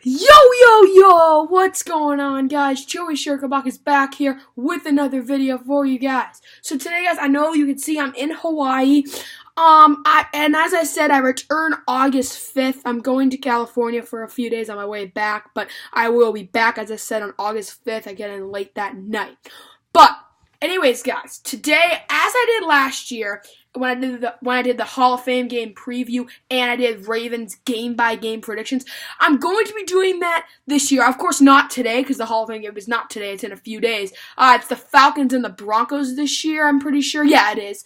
Yo, what's going on, guys? Joey Shirkabach is back here with another video for you guys. So today, guys, I know you can see I'm in Hawaii. And as I said, I return August 5th. I'm going to California for a few days on my way back, but I will be back, as I said, on August 5th. I get in late that night. But anyways, guys, today, as I did last year, when I did the Hall of Fame game preview and I did Ravens game by game predictions, I'm going to be doing that this year. Of course, not today because the Hall of Fame game is not today. It's in a few days. It's the Falcons and the Broncos this year. I'm pretty sure. Yeah, it is.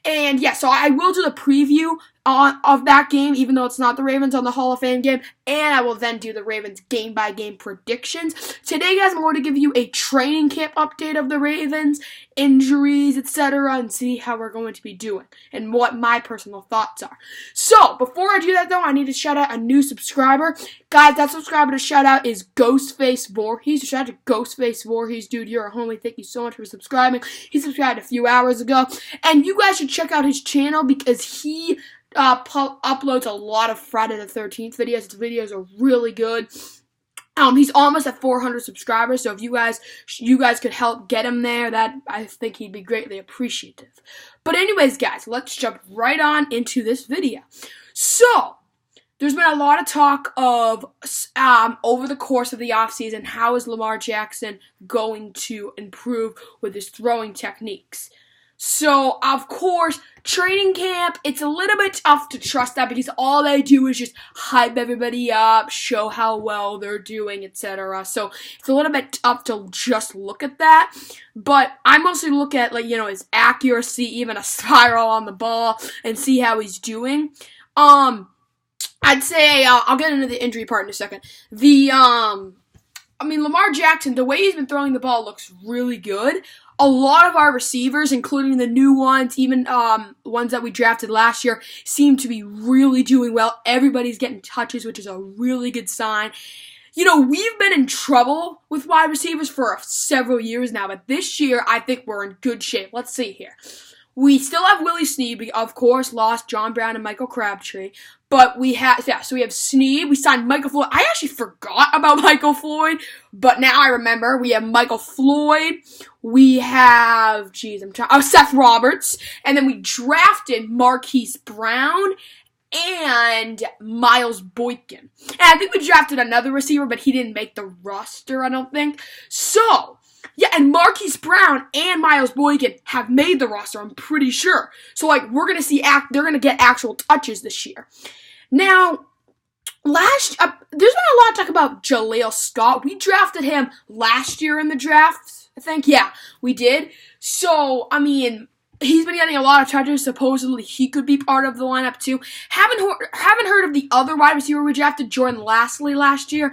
And yeah, so I will do the preview of that game, even though it's not the Ravens on the Hall of Fame game, and I will then do the Ravens game-by-game predictions. Today, guys, I'm going to give you a training camp update of the Ravens, injuries, etc., and see how we're going to be doing, and what my personal thoughts are. So, before I do that, though, I need to shout out a new subscriber. Guys, that subscriber to shout out is Ghostface Voorhees. Shout out to Ghostface Voorhees. Dude, you're a homie. Thank you so much for subscribing. He subscribed a few hours ago, and you guys should check out his channel because he uploads a lot of Friday the 13th videos. His videos are really good. He's almost at 400 subscribers, so if you guys could help get him there, that I think he'd be greatly appreciative. But anyways, guys, let's jump right on into this video. So, there's been a lot of talk of over the course of the offseason, how is Lamar Jackson going to improve with his throwing techniques? So, of course, training camp, it's a little bit tough to trust that because all they do is just hype everybody up, show how well they're doing, etc. So, it's a little bit tough to just look at that. But I mostly look at, his accuracy, even a spiral on the ball, and see how he's doing. I'd say, I'll get into the injury part in a second. Lamar Jackson, the way he's been throwing the ball looks really good. A lot of our receivers, including the new ones, even ones that we drafted last year, seem to be really doing well. Everybody's getting touches, which is a really good sign. We've been in trouble with wide receivers for several years now, but this year, I think we're in good shape. Let's see here. We still have Willie Snead. We, of course, lost John Brown and Michael Crabtree. But we have Snead. We signed Michael Floyd. I actually forgot about Michael Floyd, but now I remember. We have Michael Floyd. We have, Seth Roberts. And then we drafted Marquise Brown and Miles Boykin. And I think we drafted another receiver, but he didn't make the roster, I don't think. So, yeah, and Marquise Brown and Miles Boykin have made the roster, I'm pretty sure. So, we're going to see, they're going to get actual touches this year. Now, there's been a lot of talk about Jaleel Scott. We drafted him last year in the draft, I think. Yeah, we did. So, he's been getting a lot of touches. Supposedly, he could be part of the lineup, too. Haven't heard of the other wide receiver we drafted, Jordan Lastly, last year.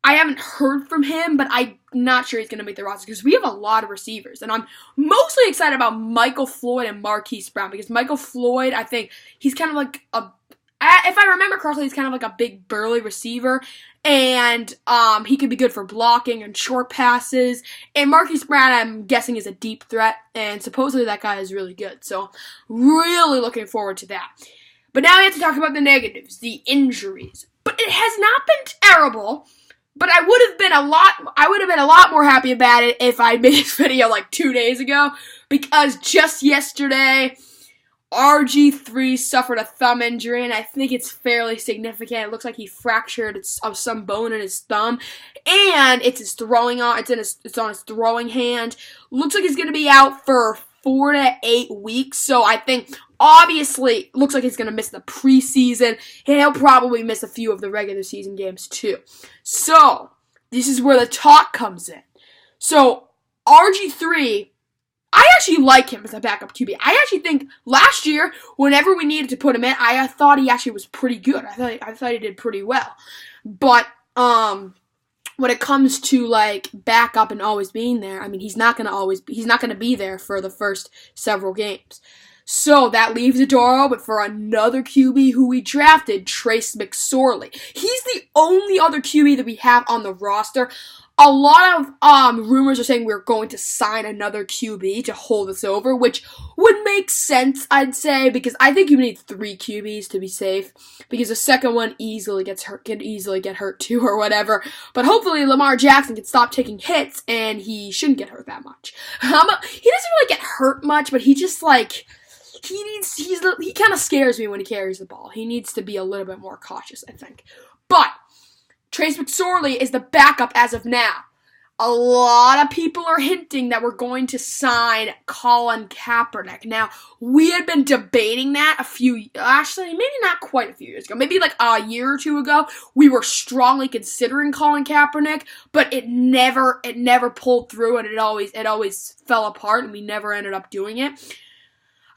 I haven't heard from him, but I'm not sure he's going to make the roster because we have a lot of receivers. And I'm mostly excited about Michael Floyd and Marquise Brown because Michael Floyd, I think, he's kind of like if I remember correctly, he's kind of like a big burly receiver. And he could be good for blocking and short passes. And Marquise Brown, I'm guessing, is a deep threat. And supposedly that guy is really good. So really looking forward to that. But now we have to talk about the negatives, the injuries. But it has not been terrible. But I would have been a lot more happy about it if I made this video 2 days ago, because just yesterday, RG3 suffered a thumb injury, and I think it's fairly significant. It looks like he fractured some bone in his thumb, and it's on his throwing hand. Looks like he's going to be out for 4 to 8 weeks, so I think, obviously, looks like he's going to miss the preseason, and he'll probably miss a few of the regular season games, too. So, this is where the talk comes in. So, RG3, I actually like him as a backup QB. I actually think last year, whenever we needed to put him in, I thought he actually was pretty good. I thought he did pretty well. But, when it comes to backup and always being there, he's not going to be there for the first several games. So that leaves the door open for another QB who we drafted, Trace McSorley. He's the only other QB that we have on the roster. a lot of rumors are saying we're going to sign another QB to hold us over, which would make sense, I'd say, because I think you need 3 QBs to be safe, because the second one easily gets hurt, can easily get hurt too, or whatever. But hopefully Lamar Jackson can stop taking hits, and he shouldn't get hurt that much. He doesn't really get hurt much, but he just he kind of scares me when he carries the ball. He needs to be a little bit more cautious, I think. But Trace McSorley is the backup as of now. A lot of people are hinting that we're going to sign Colin Kaepernick. Now, we had been debating that maybe not quite a few years ago, maybe like a year or two ago. We were strongly considering Colin Kaepernick, but it never pulled through, and it always fell apart, and we never ended up doing it.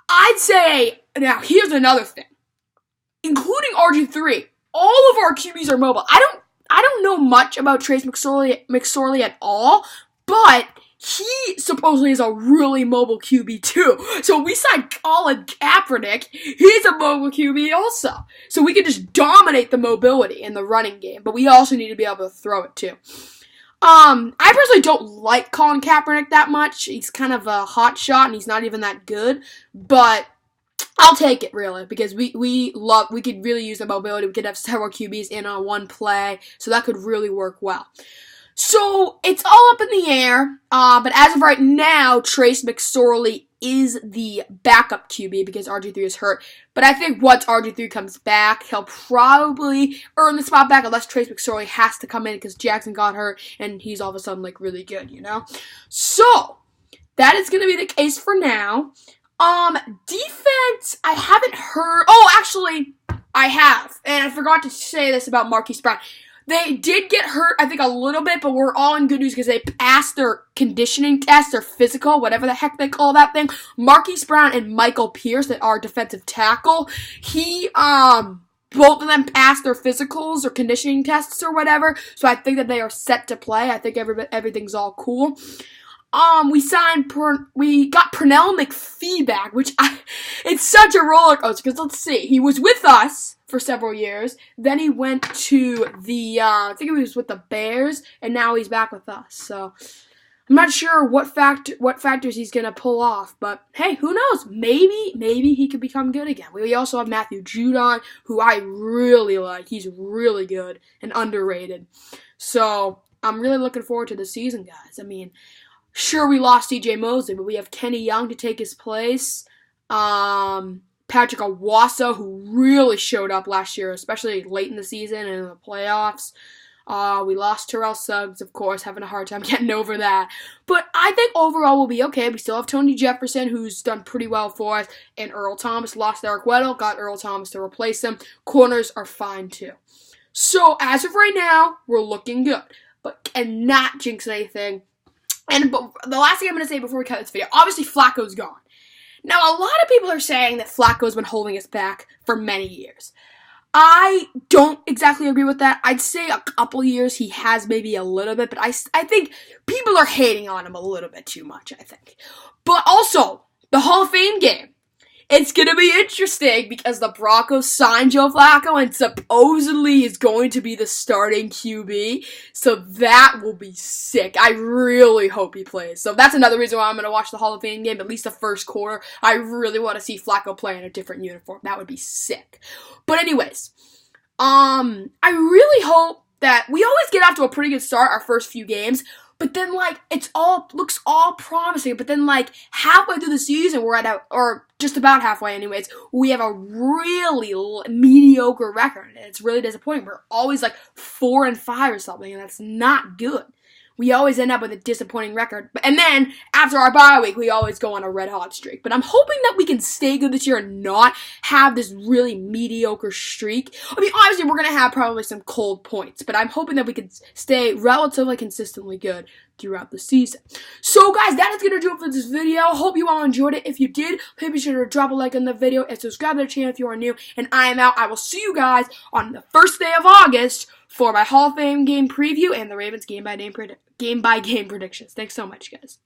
I'd say, now here's another thing. Including RG3, all of our QBs are mobile. I don't know much about Trace McSorley at all, but he supposedly is a really mobile QB too. So we signed Colin Kaepernick. He's a mobile QB also. So we can just dominate the mobility in the running game, but we also need to be able to throw it too. I personally don't like Colin Kaepernick that much. He's kind of a hot shot, and he's not even that good, but I'll take it, really, because we could really use the mobility. We could have several QBs in on one play, so that could really work well. So, it's all up in the air, but as of right now, Trace McSorley is the backup QB because RG3 is hurt. But I think once RG3 comes back, he'll probably earn the spot back unless Trace McSorley has to come in because Jackson got hurt and he's all of a sudden, really good, So, that is going to be the case for now. Defense, I haven't heard. Oh, actually, I have. And I forgot to say this about Marquise Brown. They did get hurt, I think, a little bit, but we're all in good news because they passed their conditioning test, their physical, whatever the heck they call that thing. Marquise Brown and Michael Pierce, that are defensive tackle, both of them passed their physicals or conditioning tests or whatever, so I think that they are set to play. I think everything's all cool. We got Pernell McPhee back, it's such a roller coaster, because let's see, he was with us for several years, then he went to I think he was with the Bears, and now he's back with us, so I'm not sure what factors he's gonna pull off, but hey, who knows, maybe he could become good again. We also have Matthew Judon, who I really like, he's really good and underrated, so I'm really looking forward to the season, guys. Sure, we lost C.J. Mosley, but we have Kenny Young to take his place. Patrick Owusu, who really showed up last year, especially late in the season and in the playoffs. We lost Terrell Suggs, of course, having a hard time getting over that. But I think overall we'll be okay. We still have Tony Jefferson, who's done pretty well for us, and Earl Thomas. Lost Eric Weddle, got Earl Thomas to replace him. Corners are fine, too. So, as of right now, we're looking good. But cannot jinx anything. But the last thing I'm going to say before we cut this video, obviously Flacco's gone. Now, a lot of people are saying that Flacco's been holding us back for many years. I don't exactly agree with that. I'd say a couple years he has maybe a little bit, but I think people are hating on him a little bit too much, I think. But also, the Hall of Fame game. It's going to be interesting because the Broncos signed Joe Flacco and supposedly is going to be the starting QB. So that will be sick. I really hope he plays. So that's another reason why I'm going to watch the Hall of Fame game, at least the first quarter. I really want to see Flacco play in a different uniform. That would be sick. But anyways, I really hope that we always get off to a pretty good start our first few games. But then, looks all promising. But then, halfway through the season, or just about halfway anyways, we have a really mediocre record. And it's really disappointing. We're always, 4-5 or something, and that's not good. We always end up with a disappointing record. And then, after our bye week, we always go on a red-hot streak. But I'm hoping that we can stay good this year and not have this really mediocre streak. Obviously, we're going to have probably some cold points. But I'm hoping that we can stay relatively consistently good throughout the season. So, guys, that is going to do it for this video. Hope you all enjoyed it. If you did, please be sure to drop a like on the video and subscribe to the channel if you are new. And I am out. I will see you guys on the first day of August for my Hall of Fame game preview and the Ravens game by game predictions. Thanks so much, guys.